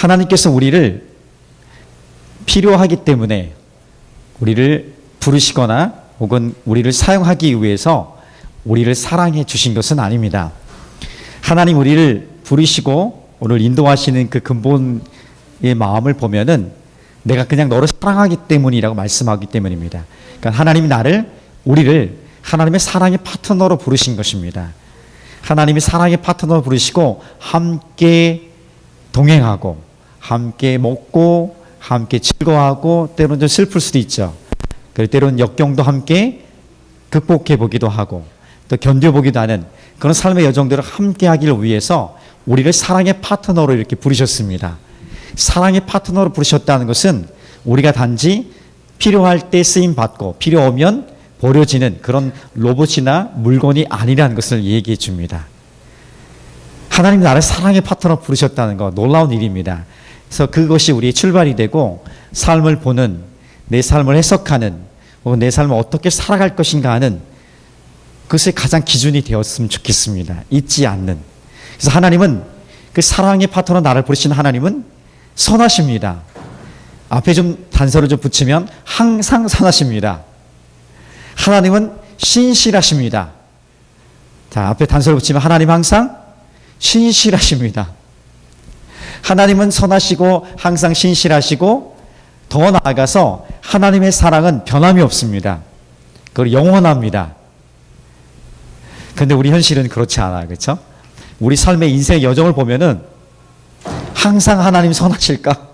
하나님께서 우리를 필요하기 때문에 우리를 부르시거나 혹은 우리를 사용하기 위해서 우리를 사랑해 주신 것은 아닙니다. 하나님 우리를 부르시고 오늘 인도하시는 그 근본의 마음을 보면은 내가 그냥 너를 사랑하기 때문이라고 말씀하기 때문입니다. 그러니까 하나님이 우리를 하나님의 사랑의 파트너로 부르신 것입니다. 하나님이 사랑의 파트너로 부르시고 함께 동행하고 함께 먹고 함께 즐거워하고 때로는 좀 슬플 수도 있죠. 그리고 때로는 역경도 함께 극복해 보기도 하고 또 견뎌보기도 하는 그런 삶의 여정들을 함께 하기를 위해서 우리를 사랑의 파트너로 이렇게 부르셨습니다. 사랑의 파트너로 부르셨다는 것은 우리가 단지 필요할 때 쓰임받고 필요 오면 버려지는 그런 로봇이나 물건이 아니라는 것을 얘기해 줍니다. 하나님 나를 사랑의 파트너로 부르셨다는 거 놀라운 일입니다. 그래서 그것이 우리의 출발이 되고 삶을 보는 내 삶을 해석하는 혹은 내 삶을 어떻게 살아갈 것인가 하는 그것이 가장 기준이 되었으면 좋겠습니다. 잊지 않는. 그래서 하나님은 그 사랑의 파트너 나를 부르신 하나님은 선하십니다. 앞에 좀 단서를 좀 붙이면 항상 선하십니다. 하나님은 신실하십니다. 자, 앞에 단서를 붙이면 하나님 항상 신실하십니다. 하나님은 선하시고 항상 신실하시고 더 나아가서 하나님의 사랑은 변함이 없습니다. 그리고 영원합니다. 그런데 우리 현실은 그렇지 않아요. 그렇죠? 우리 삶의 인생의 여정을 보면은 항상 하나님 선하실까?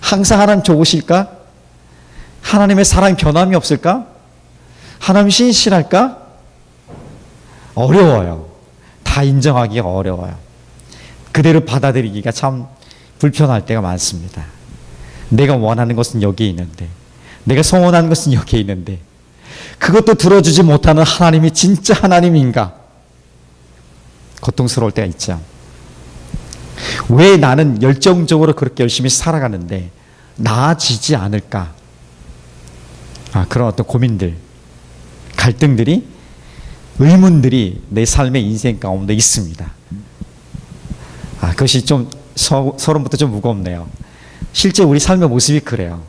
항상 하나님 좋으실까? 하나님의 사랑이 변함이 없을까? 하나님 신실할까? 어려워요. 다 인정하기가 어려워요. 그대로 받아들이기가 참 불편할 때가 많습니다. 내가 원하는 것은 여기에 있는데 내가 소원하는 것은 여기에 있는데 그것도 들어주지 못하는 하나님이 진짜 하나님인가? 고통스러울 때가 있죠. 왜 나는 열정적으로 그렇게 열심히 살아가는데 나아지지 않을까? 그런 어떤 고민들, 갈등들이, 의문들이 내 삶의 인생 가운데 있습니다. 그것이 좀 서론부터 좀 무겁네요. 실제 우리 삶의 모습이 그래요.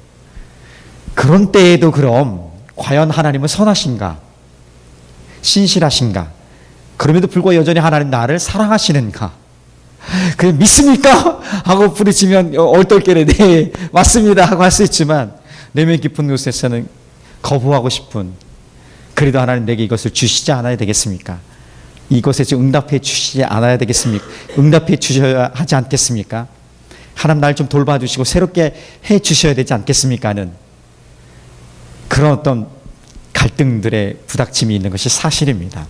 그런 때에도 그럼 과연 하나님은 선하신가? 신실하신가? 그럼에도 불구하고 여전히 하나님 나를 사랑하시는가? 그냥 믿습니까? 하고 부르시면 얼떨결에 네 맞습니다 하고 할 수 있지만 내면 깊은 곳에서는 거부하고 싶은 그래도 하나님 내게 이것을 주시지 않아야 되겠습니까? 이것에 응답해 주시지 않아야 되겠습니까? 응답해 주셔야 하지 않겠습니까? 하나님 날 좀 돌봐주시고 새롭게 해 주셔야 되지 않겠습니까? 하는 그런 어떤 갈등들의 부닥침이 있는 것이 사실입니다.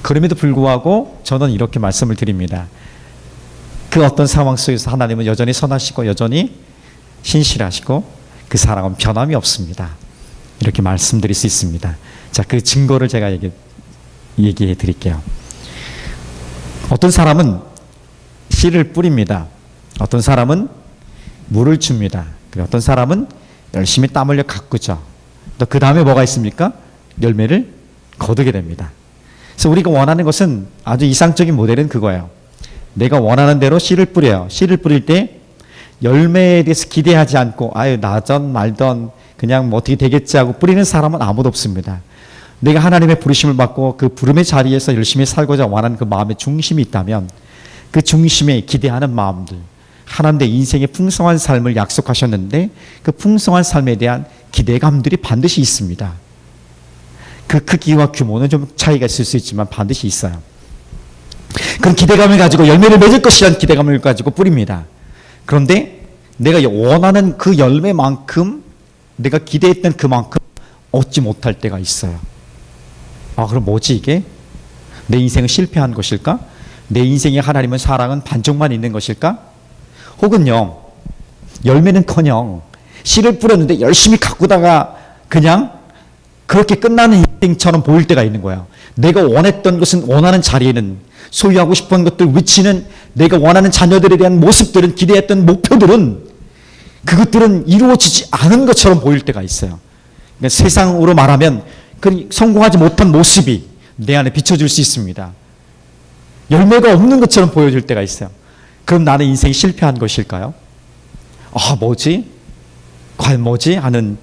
그럼에도 불구하고 저는 이렇게 말씀을 드립니다. 그 어떤 상황 속에서 하나님은 여전히 선하시고 여전히 신실하시고 그 사랑은 변함이 없습니다. 이렇게 말씀드릴 수 있습니다. 자, 그 증거를 제가 얘기해 드릴게요. 어떤 사람은 씨를 뿌립니다. 어떤 사람은 물을 줍니다. 그리고 어떤 사람은 열심히 땀 흘려 가꾸죠. 또 그 다음에 뭐가 있습니까? 열매를 거두게 됩니다. 그래서 우리가 원하는 것은 아주 이상적인 모델은 그거예요. 내가 원하는 대로 씨를 뿌려요. 씨를 뿌릴 때 열매에 대해서 기대하지 않고 나전 말던 그냥 뭐 어떻게 되겠지 하고 뿌리는 사람은 아무도 없습니다. 내가 하나님의 부르심을 받고 그 부름의 자리에서 열심히 살고자 원하는 그 마음의 중심이 있다면 그 중심에 기대하는 마음들, 하나님 내 인생의 풍성한 삶을 약속하셨는데 그 풍성한 삶에 대한 기대감들이 반드시 있습니다. 그 크기와 규모는 좀 차이가 있을 수 있지만 반드시 있어요. 그런 기대감을 가지고 열매를 맺을 것이라는 기대감을 가지고 뿌립니다. 그런데 내가 원하는 그 열매만큼 내가 기대했던 그만큼 얻지 못할 때가 있어요. 그럼 뭐지 이게? 내 인생은 실패한 것일까? 내 인생에 하나님의 사랑은 반쪽만 있는 것일까? 혹은요, 열매는커녕 씨를 뿌렸는데 열심히 가꾸다가 그냥 그렇게 끝나는 인생처럼 보일 때가 있는 거야. 내가 원했던 것은 원하는 자리에는 소유하고 싶은 것들, 위치는 내가 원하는 자녀들에 대한 모습들은 기대했던 목표들은 그것들은 이루어지지 않은 것처럼 보일 때가 있어요. 그러니까 세상으로 말하면 그 성공하지 못한 모습이 내 안에 비춰질 수 있습니다. 열매가 없는 것처럼 보여질 때가 있어요. 그럼 나는 인생이 실패한 것일까요? 뭐지? 과연 뭐지? 하는,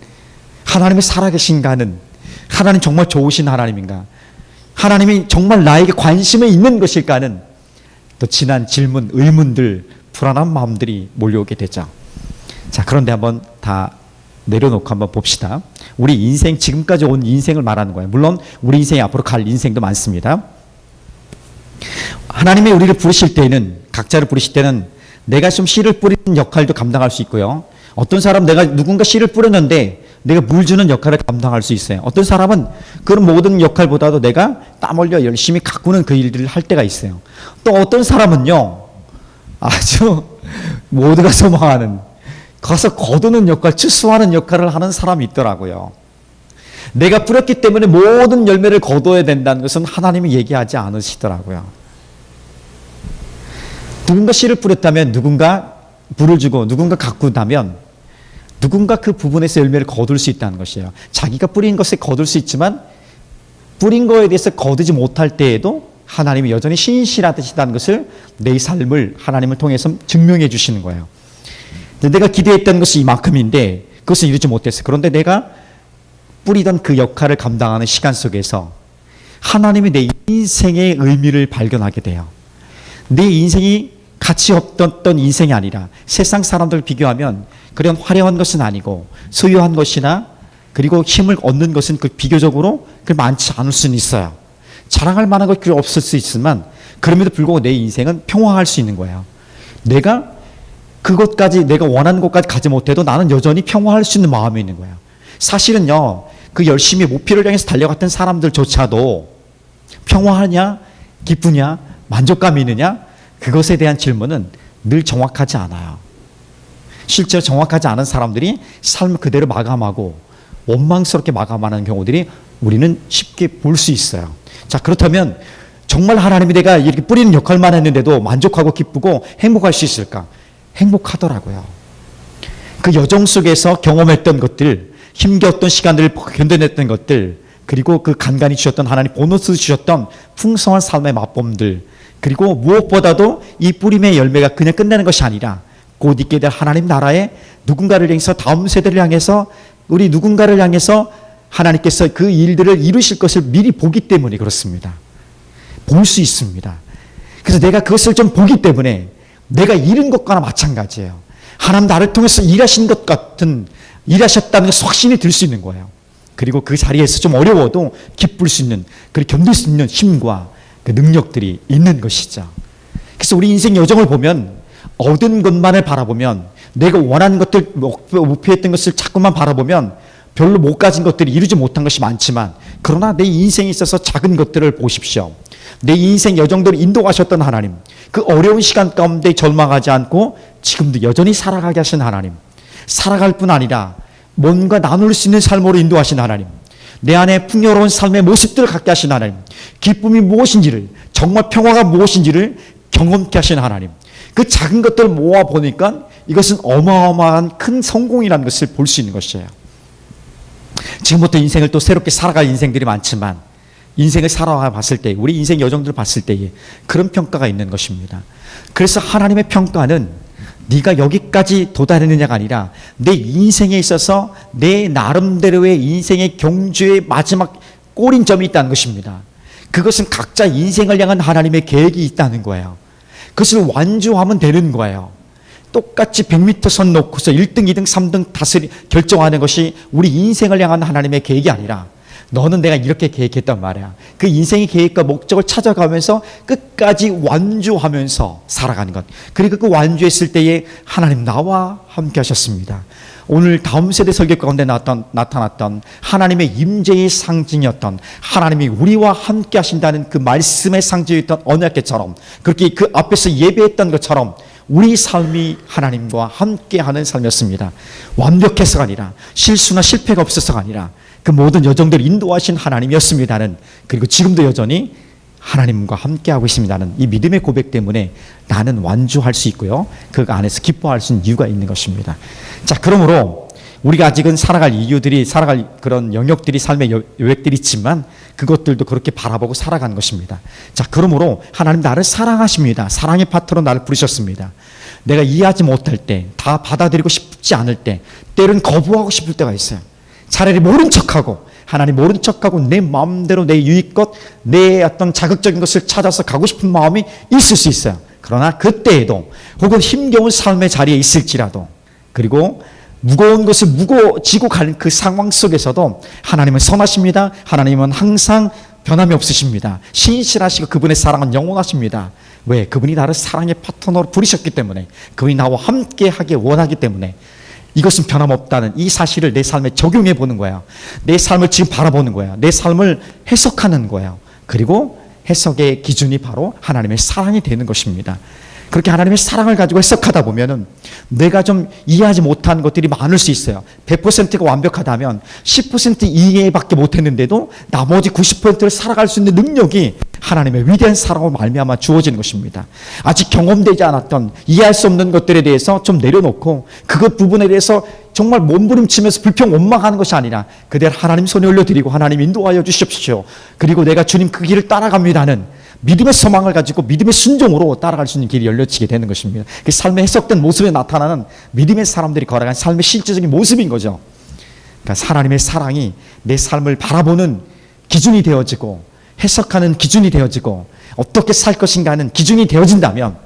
하나님이 살아계신가 하는, 하나님 정말 좋으신 하나님인가? 하나님이 정말 나에게 관심이 있는 것일까 하는 또 지난 질문, 의문들, 불안한 마음들이 몰려오게 되죠. 자, 그런데 한번 다 내려놓고 한번 봅시다. 우리 인생, 지금까지 온 인생을 말하는 거예요. 물론 우리 인생이 앞으로 갈 인생도 많습니다. 하나님이 우리를 부르실 때는, 각자를 부르실 때는 내가 좀 씨를 뿌리는 역할도 감당할 수 있고요. 어떤 사람, 내가 누군가 씨를 뿌렸는데 내가 물 주는 역할을 감당할 수 있어요. 어떤 사람은 그런 모든 역할보다도 내가 땀 흘려 열심히 가꾸는 그 일들을 할 때가 있어요. 또 어떤 사람은요, 아주 모두가 소망하는, 가서 거두는 역할, 추수하는 역할을 하는 사람이 있더라고요. 내가 뿌렸기 때문에 모든 열매를 거둬야 된다는 것은 하나님이 얘기하지 않으시더라고요. 누군가 씨를 뿌렸다면, 누군가 물을 주고 누군가 가꾸다면 누군가 그 부분에서 열매를 거둘 수 있다는 것이에요. 자기가 뿌린 것에 거둘 수 있지만 뿌린 거에 대해서 거두지 못할 때에도 하나님이 여전히 신실하시다는 것을, 내 삶을 하나님을 통해서 증명해 주시는 거예요. 내가 기대했던 것이 이만큼인데 그것을 이루지 못했어요. 그런데 내가 뿌리던 그 역할을 감당하는 시간 속에서 하나님이 내 인생의 의미를 발견하게 돼요. 내 인생이 가치 없던 인생이 아니라, 세상 사람들을 비교하면 그런 화려한 것은 아니고 소유한 것이나 그리고 힘을 얻는 것은 그 비교적으로 많지 않을 수는 있어요. 자랑할 만한 것이 없을 수 있지만 그럼에도 불구하고 내 인생은 평화할 수 있는 거예요. 내가 그것까지, 내가 원하는 것까지 가지 못해도 나는 여전히 평화할 수 있는 마음이 있는 거예요. 사실은요, 그 열심히 목표를 향해서 달려갔던 사람들조차도 평화하냐, 기쁘냐, 만족감이 있느냐, 그것에 대한 질문은 늘 정확하지 않아요. 실제로 정확하지 않은 사람들이 삶을 그대로 마감하고 원망스럽게 마감하는 경우들이 우리는 쉽게 볼 수 있어요. 자, 그렇다면 정말 하나님이 내가 이렇게 뿌리는 역할만 했는데도 만족하고 기쁘고 행복할 수 있을까? 행복하더라고요. 그 여정 속에서 경험했던 것들, 힘겨웠던 시간들을 견뎌냈던 것들, 그리고 그 간간히 주셨던 하나님 보너스 주셨던 풍성한 삶의 맛봄들, 그리고 무엇보다도 이 뿌림의 열매가 그냥 끝내는 것이 아니라 곧 있게 될 하나님 나라에 누군가를 향해서, 다음 세대를 향해서, 우리 누군가를 향해서 하나님께서 그 일들을 이루실 것을 미리 보기 때문에 그렇습니다. 볼 수 있습니다. 그래서 내가 그것을 좀 보기 때문에 내가 잃은 것과나 마찬가지예요. 하나님 나를 통해서 일하신 것 같은, 일하셨다는 것을 확신이 들 수 있는 거예요. 그리고 그 자리에서 좀 어려워도 기쁠 수 있는, 그리고 견딜 수 있는 힘과 그 능력들이 있는 것이죠. 그래서 우리 인생 여정을 보면, 얻은 것만을 바라보면, 내가 원하는 것들, 목표했던 것을 자꾸만 바라보면 별로 못 가진 것들이, 이루지 못한 것이 많지만, 그러나 내 인생에 있어서 작은 것들을 보십시오. 내 인생 여정들을 인도하셨던 하나님, 그 어려운 시간 가운데 절망하지 않고 지금도 여전히 살아가게 하신 하나님, 살아갈 뿐 아니라 뭔가 나눌 수 있는 삶으로 인도하신 하나님, 내 안에 풍요로운 삶의 모습들을 갖게 하신 하나님, 기쁨이 무엇인지를, 정말 평화가 무엇인지를 경험케 하신 하나님, 그 작은 것들을 모아보니까 이것은 어마어마한 큰 성공이라는 것을 볼 수 있는 것이에요. 지금부터 인생을 또 새롭게 살아갈 인생들이 많지만, 인생을 살아와 봤을 때, 우리 인생 여정들을 봤을 때에 그런 평가가 있는 것입니다. 그래서 하나님의 평가는 네가 여기까지 도달했느냐가 아니라 내 인생에 있어서 내 나름대로의 인생의 경주의 마지막 꼬린점이 있다는 것입니다. 그것은 각자 인생을 향한 하나님의 계획이 있다는 거예요. 그것을 완주하면 되는 거예요. 똑같이 100m 선 놓고서 1등, 2등, 3등 다스리 결정하는 것이 우리 인생을 향한 하나님의 계획이 아니라, 너는 내가 이렇게 계획했단 말이야. 그 인생의 계획과 목적을 찾아가면서 끝까지 완주하면서 살아가는 것. 그리고 그 완주했을 때에 하나님 나와 함께 하셨습니다. 오늘 다음 세대 설교 가운데 나타났던 하나님의 임재의 상징이었던, 하나님이 우리와 함께 하신다는 그 말씀의 상징이었던 언약궤처럼, 그렇게 그 앞에서 예배했던 것처럼 우리 삶이 하나님과 함께하는 삶이었습니다. 완벽해서가 아니라, 실수나 실패가 없어서가 아니라 그 모든 여정들을 인도하신 하나님이었습니다는, 그리고 지금도 여전히 하나님과 함께하고 있습니다는 이 믿음의 고백 때문에 나는 완주할 수 있고요, 그 안에서 기뻐할 수 있는 이유가 있는 것입니다. 자, 그러므로 우리가 아직은 살아갈 이유들이, 살아갈 그런 영역들이, 삶의 여백들이 있지만 그것들도 그렇게 바라보고 살아가는 것입니다. 자, 그러므로 하나님 나를 사랑하십니다. 사랑의 파트로 나를 부르셨습니다. 내가 이해하지 못할 때, 다 받아들이고 싶지 않을 때, 때로는 거부하고 싶을 때가 있어요. 차라리 모른 척하고, 하나님 모른 척하고 내 마음대로 내 유익것, 내 어떤 자극적인 것을 찾아서 가고 싶은 마음이 있을 수 있어요. 그러나 그때에도, 혹은 힘겨운 삶의 자리에 있을지라도, 그리고 무거운 것을 지고 가는 그 상황 속에서도 하나님은 선하십니다. 하나님은 항상 변함이 없으십니다. 신실하시고 그분의 사랑은 영원하십니다. 왜? 그분이 나를 사랑의 파트너로 부르셨기 때문에, 그분이 나와 함께 하길 원하기 때문에 이것은 변함없다는 이 사실을 내 삶에 적용해 보는 거예요. 내 삶을 지금 바라보는 거예요. 내 삶을 해석하는 거예요. 그리고 해석의 기준이 바로 하나님의 사랑이 되는 것입니다. 그렇게 하나님의 사랑을 가지고 해석하다 보면은 내가 좀 이해하지 못한 것들이 많을 수 있어요. 100%가 완벽하다면 10% 이해밖에 못했는데도 나머지 90%를 살아갈 수 있는 능력이 하나님의 위대한 사랑으로 말미암아 주어지는 것입니다. 아직 경험되지 않았던, 이해할 수 없는 것들에 대해서 좀 내려놓고 그것 부분에 대해서 정말 몸부림치면서 불평 원망하는 것이 아니라 그대로 하나님 손에 올려드리고 하나님 인도하여 주십시오. 그리고 내가 주님 그 길을 따라갑니다는 믿음의 소망을 가지고 믿음의 순종으로 따라갈 수 있는 길이 열려지게 되는 것입니다. 그 삶의 해석된 모습에 나타나는 믿음의 사람들이 걸어간 삶의 실제적인 모습인 거죠. 그러니까 하나님의 사랑이 내 삶을 바라보는 기준이 되어지고 해석하는 기준이 되어지고 어떻게 살 것인가 하는 기준이 되어진다면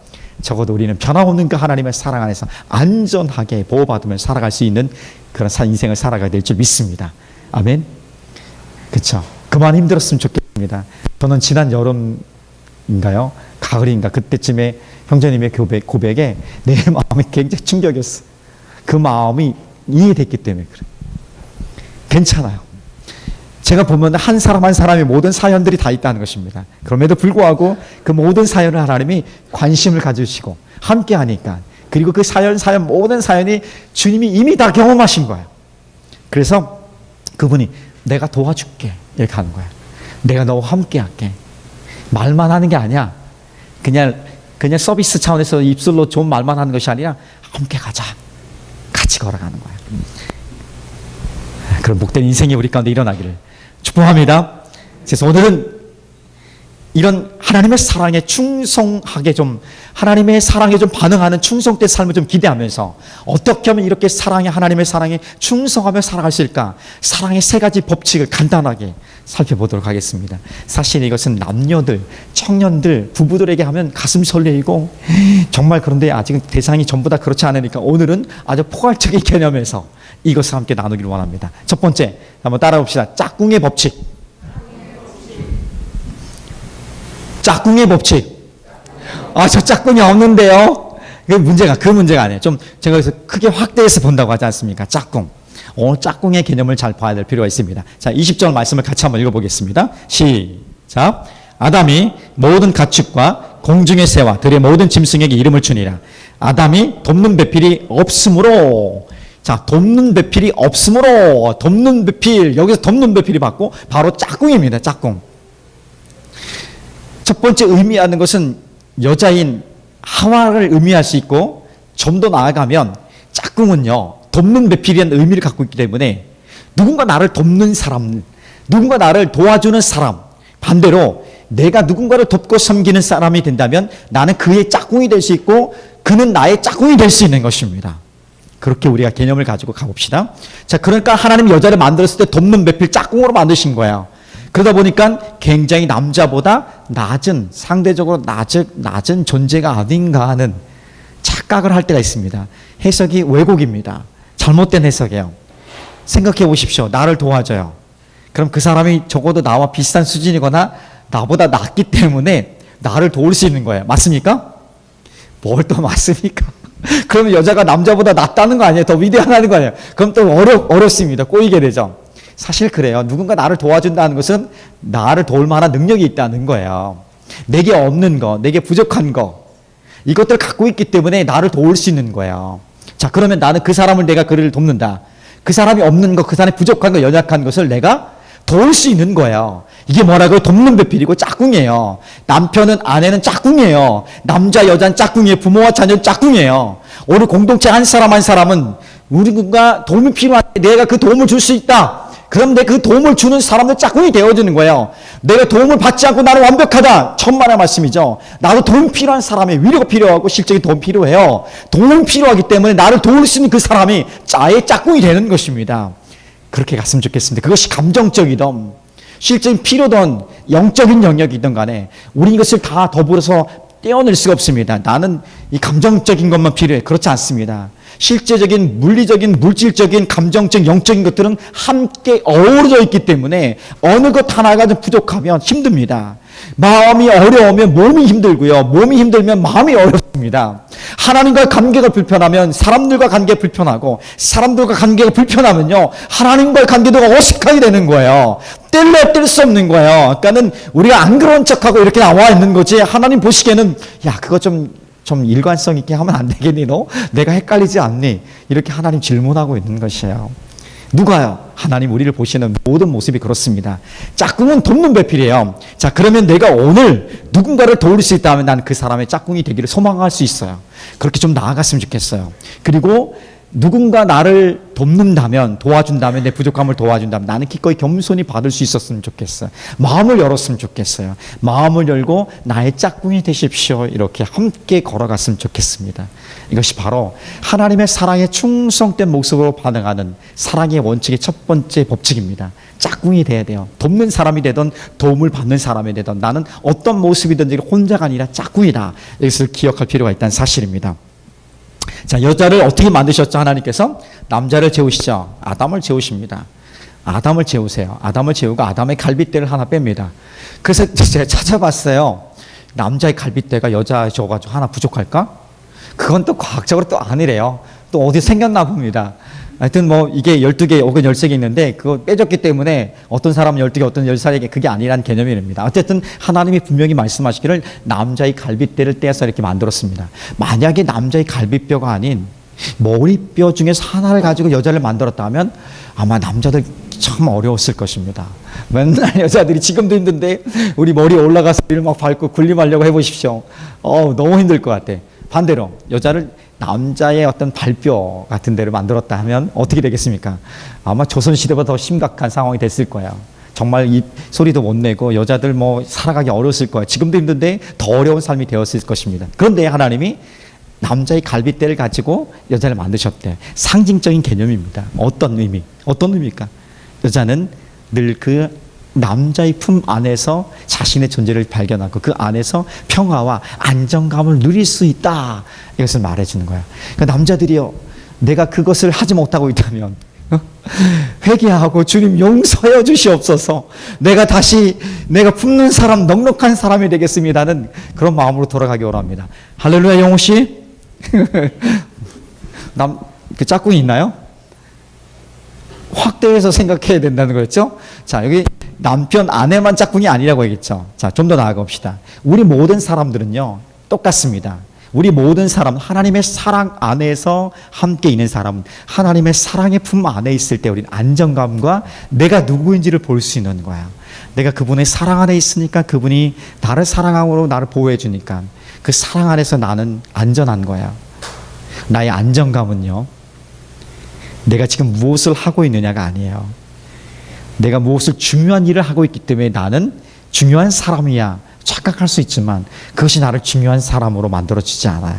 적어도 우리는 변함없는 그 하나님의 사랑 안에서 안전하게 보호받으며 살아갈 수 있는 그런 인생을 살아가야 될 줄 믿습니다. 아멘. 그렇죠. 그만 힘들었으면 좋겠습니다. 저는 지난 여름인가요? 가을인가 그때쯤에 형제님의 고백에 내 마음이 굉장히 충격이었어. 그 마음이 이해됐기 때문에 그래. 괜찮아요. 제가 보면 한 사람 한 사람의 모든 사연들이 다 있다는 것입니다. 그럼에도 불구하고 그 모든 사연을 하나님이 관심을 가지시고 함께 하니까, 그리고 그 사연 모든 사연이 주님이 이미 다 경험하신 거예요. 그래서 그분이 내가 도와줄게 이렇게 하는 거예요. 내가 너와 함께 할게. 말만 하는 게 아니야. 그냥 서비스 차원에서 입술로 좋은 말만 하는 것이 아니라 함께 가자. 같이 걸어가는 거예요. 그런 복된 인생이 우리 가운데 일어나기를 축복합니다. 그래서 오늘은 이런 하나님의 사랑에 충성하게 좀, 하나님의 사랑에 좀 반응하는 충성된 삶을 좀 기대하면서 어떻게 하면 이렇게 하나님의 사랑에 충성하며 살아갈 수 있을까? 사랑의 세 가지 법칙을 간단하게 살펴보도록 하겠습니다. 사실 이것은 남녀들, 청년들, 부부들에게 하면 가슴 설레이고 정말, 그런데 아직은 대상이 전부 다 그렇지 않으니까 오늘은 아주 포괄적인 개념에서 이것을 함께 나누기를 원합니다. 첫 번째, 한번 따라봅시다. 짝꿍의 법칙. 짝꿍의 법칙. 저 짝꿍이 없는데요. 그 문제가 아니에요. 좀 제가 그래서 크게 확대해서 본다고 하지 않습니까? 짝꿍. 오늘 짝꿍의 개념을 잘 봐야 될 필요가 있습니다. 자, 20절 말씀을 같이 한번 읽어보겠습니다. 시작. 아담이 모든 가축과 공중의 새와 들의 모든 짐승에게 이름을 주니라. 아담이 돕는 배필이 없으므로. 자, 돕는 배필이 없으므로. 돕는 배필, 여기서 돕는 배필이 받고 바로 짝꿍입니다. 짝꿍. 첫 번째 의미하는 것은 여자인 하와를 의미할 수 있고, 좀 더 나아가면 짝꿍은요, 돕는 배필이라는 의미를 갖고 있기 때문에 누군가 나를 돕는 사람, 누군가 나를 도와주는 사람, 반대로 내가 누군가를 돕고 섬기는 사람이 된다면 나는 그의 짝꿍이 될 수 있고 그는 나의 짝꿍이 될 수 있는 것입니다. 그렇게 우리가 개념을 가지고 가봅시다. 자, 그러니까 하나님 여자를 만들었을 때 돕는 배필 짝꿍으로 만드신 거예요. 그러다 보니까 굉장히 남자보다 낮은, 상대적으로 낮은 존재가 아닌가 하는 착각을 할 때가 있습니다. 해석이 왜곡입니다. 잘못된 해석이에요. 생각해 보십시오. 나를 도와줘요. 그럼 그 사람이 적어도 나와 비슷한 수준이거나 나보다 낫기 때문에 나를 도울 수 있는 거예요. 맞습니까? 뭘 또 맞습니까? 그러면 여자가 남자보다 낫다는 거 아니에요? 더 위대하다는 거 아니에요? 그럼 또 어렵습니다. 꼬이게 되죠. 사실 그래요. 누군가 나를 도와준다는 것은 나를 도울 만한 능력이 있다는 거예요. 내게 없는 거, 내게 부족한 거, 이것들을 갖고 있기 때문에 나를 도울 수 있는 거예요. 자, 그러면 나는 그 사람을 내가 그를 돕는다. 그 사람이 없는 거, 그 사람이 부족한 거, 연약한 것을 내가 도울 수 있는 거예요. 이게 뭐라고요? 돕는 배필이고 짝꿍이에요. 남편은, 아내는 짝꿍이에요. 남자, 여자는 짝꿍이에요. 부모와 자녀는 짝꿍이에요. 오늘 공동체 한 사람 한 사람은 우리가 도움이 필요한데 내가 그 도움을 줄 수 있다. 그럼 내 그 도움을 주는 사람들 짝꿍이 되어지는 거예요. 내가 도움을 받지 않고 나는 완벽하다. 천만의 말씀이죠. 나도 도움 필요한 사람의 위로가 필요하고 실적인 도움 필요해요. 도움 필요하기 때문에 나를 도울 수 있는 그 사람이 나의 짝꿍이 되는 것입니다. 그렇게 갔으면 좋겠습니다. 그것이 감정적이든 실적인 필요든 영적인 영역이든 간에 우리 이것을 다 더불어서 떼어낼 수가 없습니다. 나는 이 감정적인 것만 필요해. 그렇지 않습니다. 실제적인 물리적인 물질적인 감정적 영적인 것들은 함께 어우러져 있기 때문에 어느 것 하나가 좀 부족하면 힘듭니다. 마음이 어려우면 몸이 힘들고요. 몸이 힘들면 마음이 어렵습니다. 하나님과 관계가 불편하면 사람들과 관계가 불편하고 사람들과 관계가 불편하면요. 하나님과의 관계도 어색하게 되는 거예요. 뗄 수 없는 거예요. 그러니까는 우리가 안 그런 척하고 이렇게 나와 있는 거지 하나님 보시기에는 야 그거 좀 일관성 있게 하면 안 되겠니 너? 내가 헷갈리지 않니? 이렇게 하나님 질문하고 있는 것이에요. 누가요? 하나님 우리를 보시는 모든 모습이 그렇습니다. 짝꿍은 돕는 배필이에요. 자, 그러면 내가 오늘 누군가를 도울 수 있다면 나는 그 사람의 짝꿍이 되기를 소망할 수 있어요. 그렇게 좀 나아갔으면 좋겠어요. 그리고 누군가 나를 돕는다면, 도와준다면, 내 부족함을 도와준다면 나는 기꺼이 겸손히 받을 수 있었으면 좋겠어요. 마음을 열었으면 좋겠어요. 마음을 열고 나의 짝꿍이 되십시오. 이렇게 함께 걸어갔으면 좋겠습니다. 이것이 바로 하나님의 사랑에 충성된 모습으로 반응하는 사랑의 원칙의 첫 번째 법칙입니다. 짝꿍이 돼야 돼요. 돕는 사람이 되든 도움을 받는 사람이 되든 나는 어떤 모습이든지 혼자가 아니라 짝꿍이다. 이것을 기억할 필요가 있다는 사실입니다. 자, 여자를 어떻게 만드셨죠? 하나님께서 남자를 재우시죠. 아담을 재우십니다. 아담을 재우세요. 아담을 재우고 아담의 갈빗대를 하나 뺍니다. 그래서 제가 찾아봤어요. 남자의 갈빗대가 여자 줘가지고 하나 부족할까? 그건 또 과학적으로 또 아니래요. 또 어디 생겼나 봅니다. 하여튼 뭐 이게 12개 혹은 13개 있는데 그거 빼줬기 때문에 어떤 사람은 12개 어떤 14개 그게 아니라는 개념입니다. 어쨌든 하나님이 분명히 말씀하시기를 남자의 갈빗대를 떼서 이렇게 만들었습니다. 만약에 남자의 갈빗뼈가 아닌 머리뼈 중에서 하나를 가지고 여자를 만들었다면 아마 남자들 참 어려웠을 것입니다. 맨날 여자들이 지금도 힘든데 우리 머리에 올라가서 이를 막 밟고 군림하려고 해보십시오. 너무 힘들 것 같아. 반대로 여자를 남자의 어떤 발뼈 같은 데를 만들었다 하면 어떻게 되겠습니까? 아마 조선시대보다 더 심각한 상황이 됐을 거예요. 정말 이 소리도 못 내고 여자들 뭐 살아가기 어려웠을 거예요. 지금도 힘든데 더 어려운 삶이 되었을 것입니다. 그런데 하나님이 남자의 갈빗대를 가지고 여자를 만드셨대. 상징적인 개념입니다. 어떤 의미? 어떤 의미입니까? 여자는 늘 그 남자의 품 안에서 자신의 존재를 발견하고 그 안에서 평화와 안정감을 누릴 수 있다. 이것을 말해주는 거야. 그러니까 남자들이요, 내가 그것을 하지 못하고 있다면 회개하고 주님 용서해 주시옵소서. 내가 다시 내가 품는 사람, 넉넉한 사람이 되겠습니다는 그런 마음으로 돌아가기 원합니다. 할렐루야, 영호 씨. 그 짝꿍이 있나요? 확대해서 생각해야 된다는 거였죠. 자, 여기 남편, 아내만 짝꿍이 아니라고 얘기했죠. 자, 좀 더 나아가 봅시다. 우리 모든 사람들은요, 똑같습니다. 우리 모든 사람, 하나님의 사랑 안에서 함께 있는 사람은 하나님의 사랑의 품 안에 있을 때 우리는 안정감과 내가 누구인지를 볼 수 있는 거야. 내가 그분의 사랑 안에 있으니까 그분이 나를 사랑함으로 나를 보호해 주니까 그 사랑 안에서 나는 안전한 거야. 나의 안정감은요, 내가 지금 무엇을 하고 있느냐가 아니에요. 내가 무엇을 중요한 일을 하고 있기 때문에 나는 중요한 사람이야 착각할 수 있지만 그것이 나를 중요한 사람으로 만들어주지 않아요.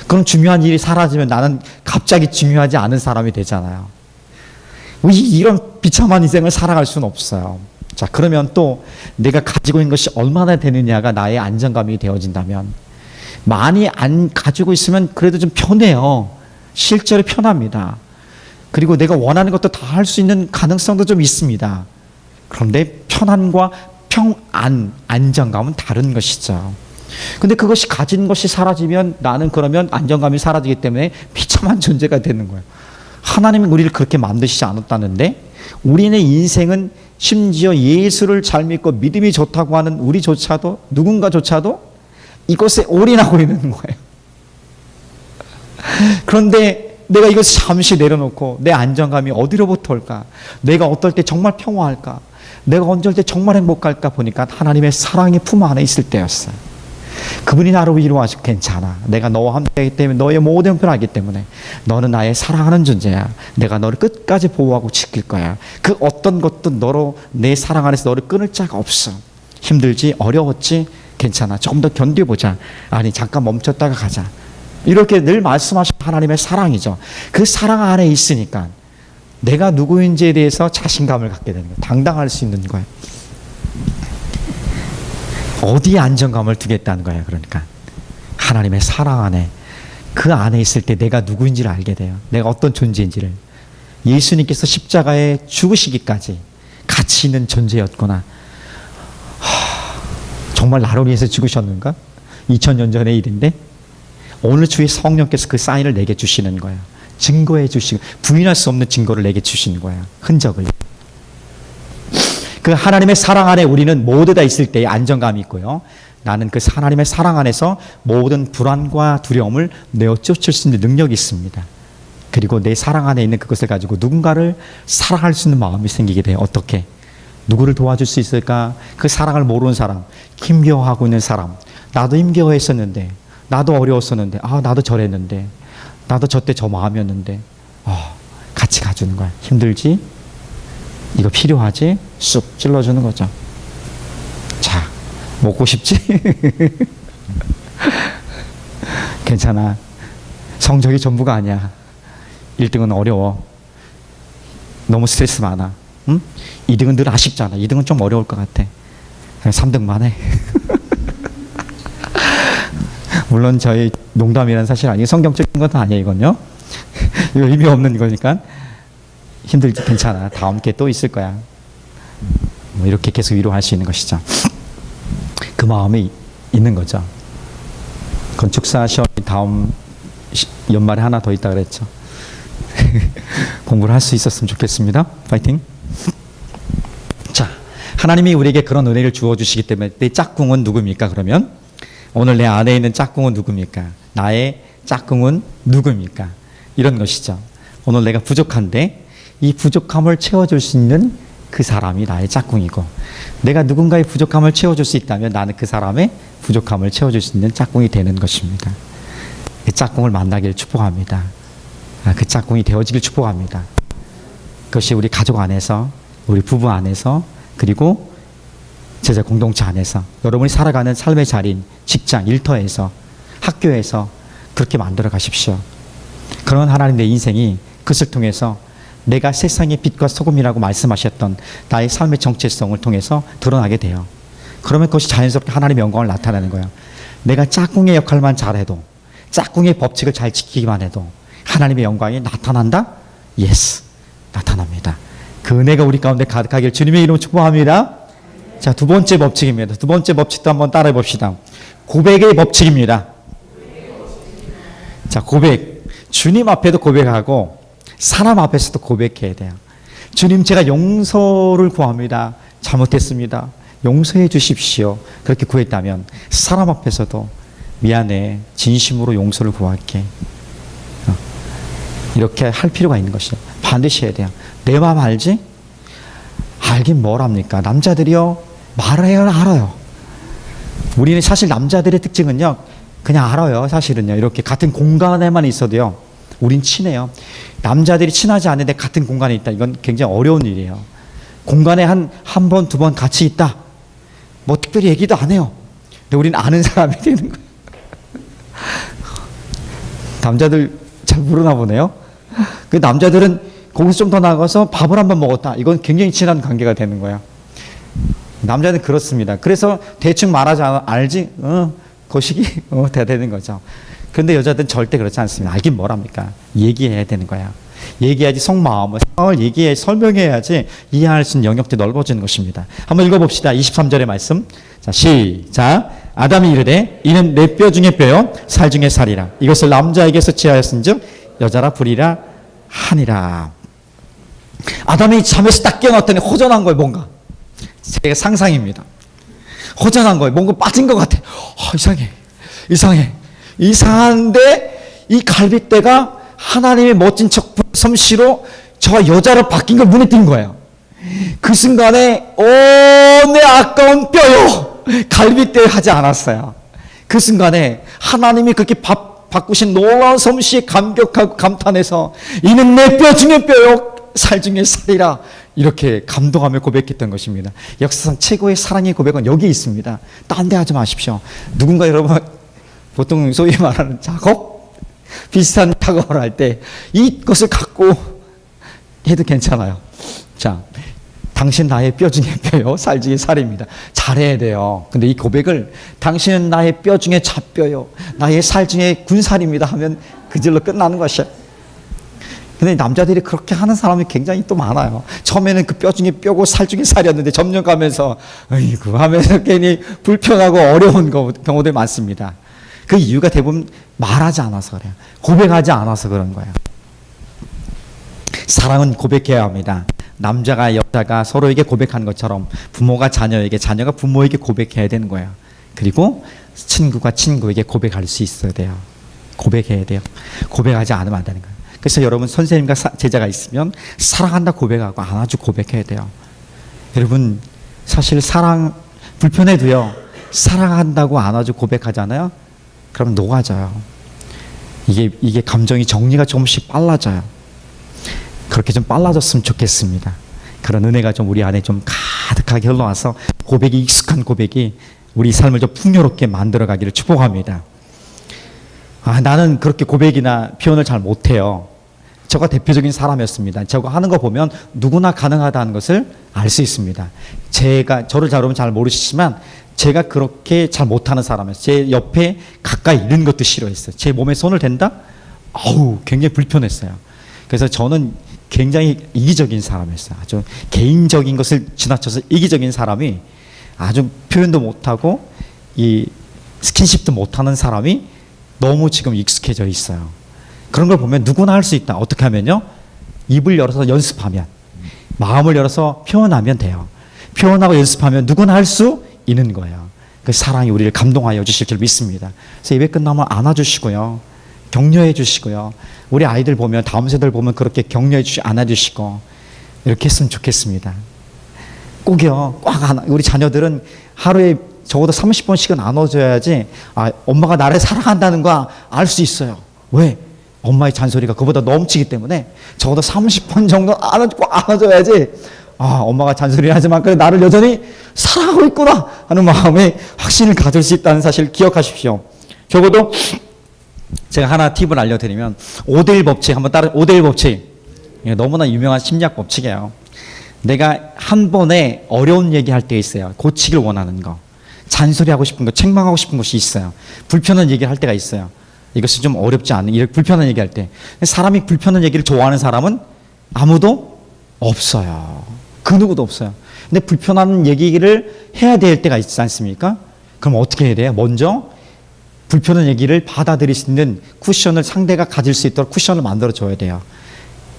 그럼 중요한 일이 사라지면 나는 갑자기 중요하지 않은 사람이 되잖아요. 이런 비참한 인생을 살아갈 수는 없어요. 자, 그러면 또 내가 가지고 있는 것이 얼마나 되느냐가 나의 안정감이 되어진다면, 많이 안 가지고 있으면 그래도 좀 편해요. 실제로 편합니다. 그리고 내가 원하는 것도 다 할 수 있는 가능성도 좀 있습니다. 그런데 편안과 평안, 안정감은 다른 것이죠. 근데 그것이 가진 것이 사라지면 나는 그러면 안정감이 사라지기 때문에 비참한 존재가 되는 거예요. 하나님이 우리를 그렇게 만드시지 않았다는데 우리의 인생은 심지어 예수를 잘 믿고 믿음이 좋다고 하는 우리조차도, 누군가조차도 이것에 올인하고 있는 거예요. 그런데 내가 이것을 잠시 내려놓고 내 안정감이 어디로부터 올까? 내가 어떨 때 정말 평화할까? 내가 어떨 때 정말 행복할까? 보니까 하나님의 사랑의 품 안에 있을 때였어요. 그분이 나를 위로하시고 괜찮아. 내가 너와 함께하기 때문에 너의 모든 형편을 알기 때문에 너는 나의 사랑하는 존재야. 내가 너를 끝까지 보호하고 지킬 거야. 그 어떤 것도 너로 내 사랑 안에서 너를 끊을 자가 없어. 힘들지? 어려웠지? 괜찮아. 조금 더 견뎌보자. 아니 잠깐 멈췄다가 가자. 이렇게 늘 말씀하시는 하나님의 사랑이죠. 그 사랑 안에 있으니까 내가 누구인지에 대해서 자신감을 갖게 되는 거예요. 당당할 수 있는 거예요. 어디에 안정감을 두겠다는 거예요. 그러니까 하나님의 사랑 안에, 그 안에 있을 때 내가 누구인지를 알게 돼요. 내가 어떤 존재인지를. 예수님께서 십자가에 죽으시기까지 가치 있는 존재였구나. 정말 나를 위해서 죽으셨는가? 2000년 전의 일인데 오늘 주의 성령께서 그 사인을 내게 주시는 거예요. 증거해 주시고 부인할 수 없는 증거를 내게 주시는 거예요. 흔적을. 그 하나님의 사랑 안에 우리는 모두 다 있을 때의 안정감이 있고요. 나는 그 하나님의 사랑 안에서 모든 불안과 두려움을 내어쫓을 수 있는 능력이 있습니다. 그리고 내 사랑 안에 있는 그것을 가지고 누군가를 사랑할 수 있는 마음이 생기게 돼요. 어떻게? 누구를 도와줄 수 있을까? 그 사랑을 모르는 사람, 힘겨워하고 있는 사람. 나도 힘겨워했었는데, 나도 어려웠었는데, 나도 저랬는데, 나도 저때 저 마음이었는데, 같이 가주는 거야. 힘들지? 이거 필요하지? 쑥 찔러주는 거죠. 자, 먹고 싶지? 괜찮아. 성적이 전부가 아니야. 1등은 어려워. 너무 스트레스 많아. 응? 2등은 늘 아쉽잖아. 2등은 좀 어려울 것 같아. 3등만 해. 물론 저희 농담이라는 사실 아니에요. 성경적인 건 아니에요. 이건요. 이거 의미 없는 거니까. 힘들지 괜찮아. 다음 게 또 있을 거야. 뭐 이렇게 계속 위로할 수 있는 것이죠. 그 마음이 있는 거죠. 건축사 시험이 다음 연말에 하나 더 있다 그랬죠. 공부를 할 수 있었으면 좋겠습니다. 파이팅. 자, 하나님이 우리에게 그런 은혜를 주어주시기 때문에 내 짝꿍은 누굽니까? 그러면 오늘 내 안에 있는 짝꿍은 누굽니까? 나의 짝꿍은 누굽니까? 이런 것이죠. 오늘 내가 부족한데 이 부족함을 채워줄 수 있는 그 사람이 나의 짝꿍이고, 내가 누군가의 부족함을 채워줄 수 있다면 나는 그 사람의 부족함을 채워줄 수 있는 짝꿍이 되는 것입니다. 그 짝꿍을 만나기를 축복합니다. 그 짝꿍이 되어지길 축복합니다. 그것이 우리 가족 안에서, 우리 부부 안에서, 그리고 제자 공동체 안에서, 여러분이 살아가는 삶의 자리인 직장, 일터에서, 학교에서 그렇게 만들어 가십시오. 그런 하나님 내 인생이 그것을 통해서 내가 세상의 빛과 소금이라고 말씀하셨던 나의 삶의 정체성을 통해서 드러나게 돼요. 그러면 그것이 자연스럽게 하나님의 영광을 나타내는 거예요. 내가 짝꿍의 역할만 잘해도, 짝꿍의 법칙을 잘 지키기만 해도 하나님의 영광이 나타난다? 예스, 나타납니다. 그 은혜가 우리 가운데 가득하길 주님의 이름으로 축복합니다. 자, 두 번째 법칙입니다. 두 번째 법칙도 한번 따라해 봅시다. 고백의 법칙입니다. 자, 고백. 주님 앞에도 고백하고 사람 앞에서도 고백해야 돼요. 주님, 제가 용서를 구합니다. 잘못했습니다. 용서해 주십시오. 그렇게 구했다면 사람 앞에서도 미안해, 진심으로 용서를 구할게. 이렇게 할 필요가 있는 것이죠. 반드시 해야 돼요. 내 마음 알지? 알긴 뭘 합니까? 남자들이요, 말을 해요, 알아요. 우리는 사실 남자들의 특징은요, 그냥 알아요. 사실은요, 이렇게 같은 공간에만 있어도요, 우린 친해요. 남자들이 친하지 않은데 같은 공간에 있다. 이건 굉장히 어려운 일이에요. 공간에 한 번, 두 번 같이 있다. 뭐 특별히 얘기도 안 해요. 근데 우리는 아는 사람이 되는 거예요. 남자들 잘 모르나 보네요. 그 남자들은 거기서 좀 더 나가서 밥을 한번 먹었다. 이건 굉장히 친한 관계가 되는 거예요. 남자는 그렇습니다. 그래서 대충 말하지 알지? 거시기? 돼야 되는 거죠. 그런데 여자들은 절대 그렇지 않습니다. 알긴 뭘 합니까? 얘기해야 되는 거야. 얘기해야지 속마음을, 상황을 얘기해 설명해야지 이해할 수 있는 영역도 넓어지는 것입니다. 한번 읽어봅시다. 23절의 말씀. 자, 시작. 아담이 이르되 이는 내 뼈 중에 뼈요 살 중에 살이라. 이것을 남자에게서 취하였은즉 여자라 부리라 하니라. 아담이 잠에서 딱 깨어났더니 허전한 거예요. 뭔가 제 상상입니다. 허전한 거예요. 뭔가 빠진 것 같아. 이상한데 이 갈빗대가 하나님의 멋진 척 솜씨로 저 여자로 바뀐 걸 눈에 띈 거예요. 그 순간에 내 아까운 뼈요, 갈빗대 하지 않았어요. 그 그 순간에 하나님이 그렇게 바꾸신 놀라운 솜씨에 감격하고 감탄해서 이는 내 뼈 중에 뼈요 살 중에 살이라 이렇게 감동하며 고백했던 것입니다. 역사상 최고의 사랑의 고백은 여기 있습니다. 딴 데 하지 마십시오. 누군가 여러분 보통 소위 말하는 작업? 비슷한 작업을 할 때 이것을 갖고 해도 괜찮아요. 자, 당신 나의 뼈 중에 뼈요 살 중에 살입니다. 잘해야 돼요. 근데 이 고백을 당신은 나의 뼈 중에 잡뼈요 나의 살 중에 군살입니다 하면 그 질로 끝나는 것이에요. 근데 남자들이 그렇게 하는 사람이 굉장히 또 많아요. 처음에는 그 뼈 중에 뼈고 살 중에 살이었는데 점점 가면서 어이구 하면서 괜히 불평하고 어려운 경우들 많습니다. 그 이유가 대부분 말하지 않아서 그래요. 고백하지 않아서 그런 거예요. 사랑은 고백해야 합니다. 남자가 여자가 서로에게 고백하는 것처럼 부모가 자녀에게, 자녀가 부모에게 고백해야 되는 거예요. 그리고 친구가 친구에게 고백할 수 있어야 돼요. 고백해야 돼요. 고백하지 않으면 안 되는 거예요. 그래서 여러분 선생님과 제자가 있으면 사랑한다 고백하고 안아주고 고백해야 돼요. 여러분 사실 사랑 불편해도요, 사랑한다고 안아주고 고백하잖아요. 그러면 녹아져요. 이게 감정이 정리가 조금씩 빨라져요. 그렇게 좀 빨라졌으면 좋겠습니다. 그런 은혜가 좀 우리 안에 좀 가득하게 흘러와서 고백이 익숙한 고백이 우리 삶을 좀 풍요롭게 만들어가기를 축복합니다. 나는 그렇게 고백이나 표현을 잘 못해요. 저가 대표적인 사람이었습니다. 저거 하는 거 보면 누구나 가능하다는 것을 알 수 있습니다. 저를 여러분 잘 모르시지만 제가 그렇게 잘 못하는 사람이었어요. 제 옆에 가까이 있는 것도 싫어했어요. 제 몸에 손을 댄다? 굉장히 불편했어요. 그래서 저는 굉장히 이기적인 사람이었어요. 아주 개인적인 것을 지나쳐서 이기적인 사람이, 아주 표현도 못하고 이 스킨십도 못하는 사람이 너무 지금 익숙해져 있어요. 그런 걸 보면 누구나 할 수 있다. 어떻게 하면요? 입을 열어서 연습하면, 마음을 열어서 표현하면 돼요. 표현하고 연습하면 누구나 할 수 있는 거예요. 그 사랑이 우리를 감동하여 주실 줄 믿습니다. 그래서 예배 끝나면 안아주시고요, 격려해 주시고요. 우리 아이들 보면, 다음 세대를 보면 그렇게 격려해 주시고 안아주시고 이렇게 했으면 좋겠습니다. 꼭이요. 우리 자녀들은 하루에 적어도 30번씩은 안아줘야지 엄마가 나를 사랑한다는 거 알 수 있어요. 왜? 엄마의 잔소리가 그보다 넘치기 때문에 적어도 30번 정도 안아줘야지 엄마가 잔소리를 하지만 그래 나를 여전히 사랑하고 있구나 하는 마음에 확신을 가질 수 있다는 사실을 기억하십시오. 적어도 제가 하나 팁을 알려드리면 5대1 법칙 한번 따라. 5대1 법칙 너무나 유명한 심리학 법칙이에요. 내가 한 번에 어려운 얘기할 때 있어요. 고치길 원하는 거, 잔소리하고 싶은 거, 책망하고 싶은 것이 있어요. 불편한 얘기를 할 때가 있어요. 이것이 좀 어렵지 않은, 이렇게 불편한 얘기할 때. 사람이 불편한 얘기를 좋아하는 사람은 아무도 없어요. 그 누구도 없어요. 근데 불편한 얘기를 해야 될 때가 있지 않습니까? 그럼 어떻게 해야 돼요? 먼저 불편한 얘기를 받아들일 수 있는 쿠션을 상대가 가질 수 있도록 쿠션을 만들어줘야 돼요.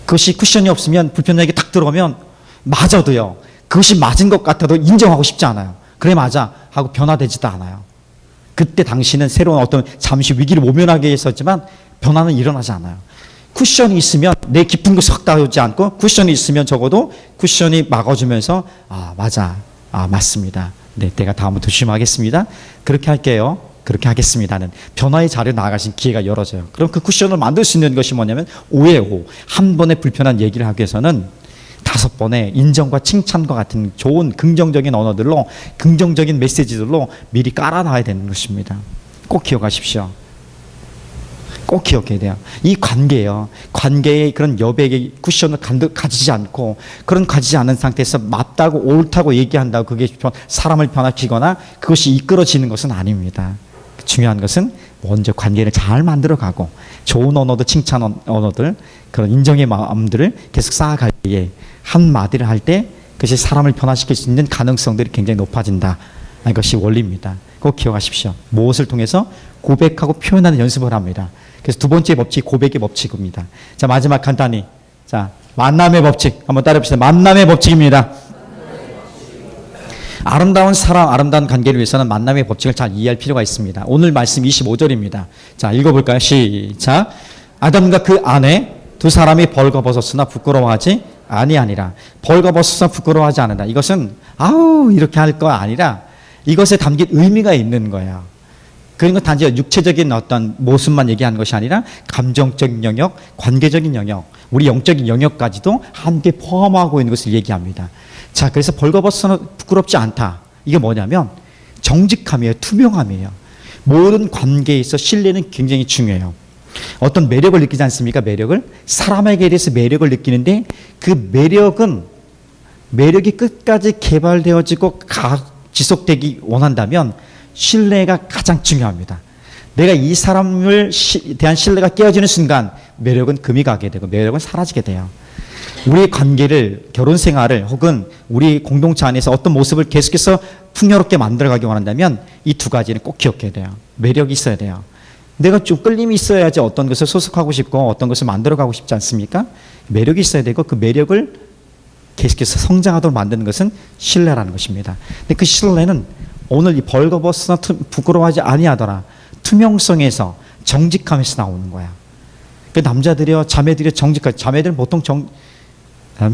그것이 쿠션이 없으면 불편한 얘기 딱 들어오면 맞아도요, 그것이 맞은 것 같아도 인정하고 싶지 않아요. 그래 맞아 하고 변화되지도 않아요. 그때 당신은 새로운 어떤 잠시 위기를 모면하게 했었지만 변화는 일어나지 않아요. 쿠션이 있으면 내 깊은 곳에 확 닿지 않고, 쿠션이 있으면 적어도 쿠션이 막아주면서 맞아, 맞습니다. 네, 내가 다음부터 조심하겠습니다. 그렇게 할게요. 그렇게 하겠습니다는 변화의 자리로 나아가신 기회가 열어져요. 그럼 그 쿠션을 만들 수 있는 것이 뭐냐면 5의 5. 한 번에 불편한 얘기를 하기 위해서는 5번의 인정과 칭찬과 같은 좋은 긍정적인 언어들로, 긍정적인 메시지들로 미리 깔아놔야 되는 것입니다. 꼭 기억하십시오. 꼭 기억해야 돼요. 이 관계예요. 관계의 그런 여백의 쿠션을 가지지 않고, 그런 가지지 않은 상태에서 맞다고 옳다고 얘기한다고 그게 사람을 변화시키거나 그것이 이끌어지는 것은 아닙니다. 중요한 것은 먼저 관계를 잘 만들어가고 좋은 언어도, 칭찬 언어들, 그런 인정의 마음들을 계속 쌓아갈 때에 한마디를 할 때 그것이 사람을 변화시킬 수 있는 가능성들이 굉장히 높아진다. 이것이 원리입니다. 꼭 기억하십시오. 무엇을 통해서? 고백하고 표현하는 연습을 합니다. 그래서 두 번째 법칙이 고백의 법칙입니다. 자, 마지막 간단히, 자, 만남의 법칙 한번 따라해봅시다. 만남의 법칙입니다. 아름다운 사랑, 아름다운 관계를 위해서는 만남의 법칙을 잘 이해할 필요가 있습니다. 오늘 말씀 25절입니다. 자, 읽어볼까요? 시작. 아담과 그 아내 두 사람이 벌거벗었으나 부끄러워하지 아니하니라. 벌거벗어서 부끄러워하지 않는다. 이것은 이렇게 할 거 아니라 이것에 담긴 의미가 있는 거예요. 그런 건 단지 육체적인 어떤 모습만 얘기하는 것이 아니라 감정적인 영역, 관계적인 영역, 우리 영적인 영역까지도 함께 포함하고 있는 것을 얘기합니다. 자, 그래서 벌거벗어는 부끄럽지 않다. 이게 뭐냐면 정직함이에요. 투명함이에요. 모든 관계에 있어 신뢰는 굉장히 중요해요. 어떤 매력을 느끼지 않습니까? 매력을. 사람에게 대해서 매력을 느끼는데 그 매력이 끝까지 개발되어지고 지속되기 원한다면 신뢰가 가장 중요합니다. 내가 이 사람을 대한 신뢰가 깨어지는 순간 매력은 금이 가게 되고 매력은 사라지게 돼요. 우리의 관계를, 결혼 생활을 혹은 우리 공동체 안에서 어떤 모습을 계속해서 풍요롭게 만들어가기 원한다면 이 두 가지는 꼭 기억해야 돼요. 매력이 있어야 돼요. 내가 좀 끌림이 있어야지 어떤 것을 소속하고 싶고 어떤 것을 만들어가고 싶지 않습니까? 매력이 있어야 되고 그 매력을 계속해서 성장하도록 만드는 것은 신뢰라는 것입니다. 근데 그 신뢰는 오늘 이 벌거벗으나 부끄러워하지 아니하더라. 투명성에서 정직함에서 나오는 거야. 그 남자들이요, 자매들이요, 정직하지. 자매들은 보통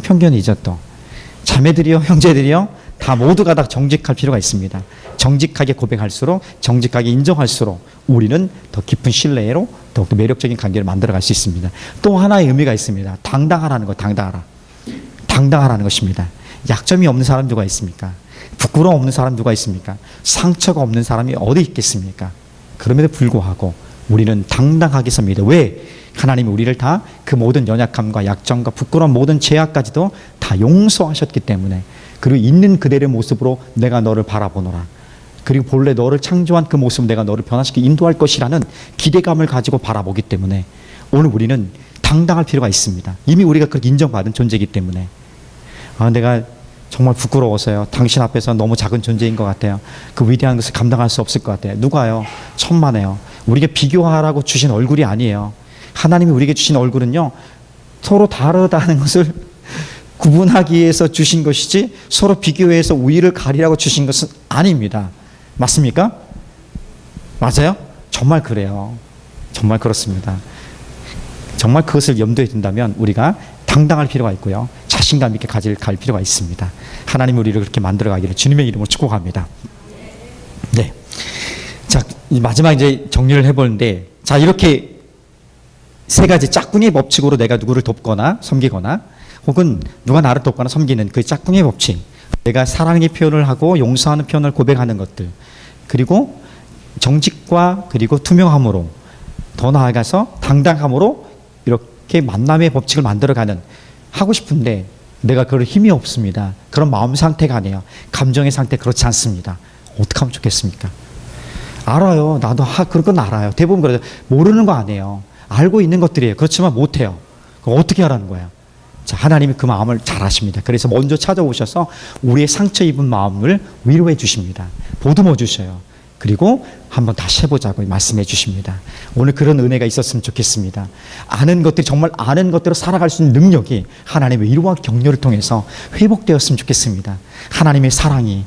편견이죠 또. 자매들이요, 형제들이요, 다 모두가 다 정직할 필요가 있습니다. 정직하게 고백할수록, 정직하게 인정할수록 우리는 더 깊은 신뢰로 더욱더 매력적인 관계를 만들어갈 수 있습니다. 또 하나의 의미가 있습니다. 당당하라는 거, 당당하라. 당당하라는 것입니다. 약점이 없는 사람 누가 있습니까? 부끄러움 없는 사람 누가 있습니까? 상처가 없는 사람이 어디 있겠습니까? 그럼에도 불구하고 우리는 당당하게 섭니다. 왜? 하나님이 우리를 다 그 모든 연약함과 약점과 부끄러운 모든 죄악까지도 다 용서하셨기 때문에, 그리고 있는 그대의 모습으로 내가 너를 바라보노라. 그리고 본래 너를 창조한 그 모습 내가 너를 변화시켜 인도할 것이라는 기대감을 가지고 바라보기 때문에 오늘 우리는 당당할 필요가 있습니다. 이미 우리가 그렇게 인정받은 존재이기 때문에 내가 정말 부끄러워서요. 당신 앞에서 너무 작은 존재인 것 같아요. 그 위대한 것을 감당할 수 없을 것 같아요. 누가요? 천만에요. 우리가 비교하라고 주신 얼굴이 아니에요. 하나님이 우리에게 주신 얼굴은요, 서로 다르다는 것을 구분하기 위해서 주신 것이지 서로 비교해서 우위를 가리라고 주신 것은 아닙니다. 맞습니까? 맞아요? 정말 그래요. 정말 그렇습니다. 정말 그것을 염두에 둔다면 우리가 당당할 필요가 있고요. 자신감 있게 갈 필요가 있습니다. 하나님 우리를 그렇게 만들어가기를 주님의 이름으로 축복합니다. 네. 자, 마지막 이제 정리를 해보는데, 자, 이렇게 세 가지 짝꿍의 법칙으로 내가 누구를 돕거나 섬기거나 혹은 누가 나를 돕거나 섬기는 그 짝꿍의 법칙, 내가 사랑의 표현을 하고 용서하는 표현을 고백하는 것들, 그리고 정직과 그리고 투명함으로, 더 나아가서 당당함으로 이렇게 만남의 법칙을 만들어가는, 하고 싶은데 내가 그럴 힘이 없습니다. 그런 마음 상태가 아니에요. 감정의 상태 그렇지 않습니다. 어떻게 하면 좋겠습니까? 알아요. 나도 그런 건 알아요. 대부분 그래요. 모르는 거 아니에요. 알고 있는 것들이에요. 그렇지만 못해요. 그럼 어떻게 하라는 거야? 자, 하나님이 그 마음을 잘 아십니다. 그래서 먼저 찾아오셔서 우리의 상처 입은 마음을 위로해 주십니다. 보듬어 주셔요. 그리고 한번 다시 해보자고 말씀해 주십니다. 오늘 그런 은혜가 있었으면 좋겠습니다. 아는 것들이 정말 아는 것대로 살아갈 수 있는 능력이 하나님의 위로와 격려를 통해서 회복되었으면 좋겠습니다. 하나님의 사랑이,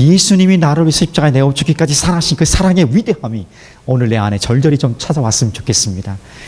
예수님이 나를 위해서 십자가에 내어 주기까지 사랑하신 그 사랑의 위대함이 오늘 내 안에 절절히 좀 찾아왔으면 좋겠습니다.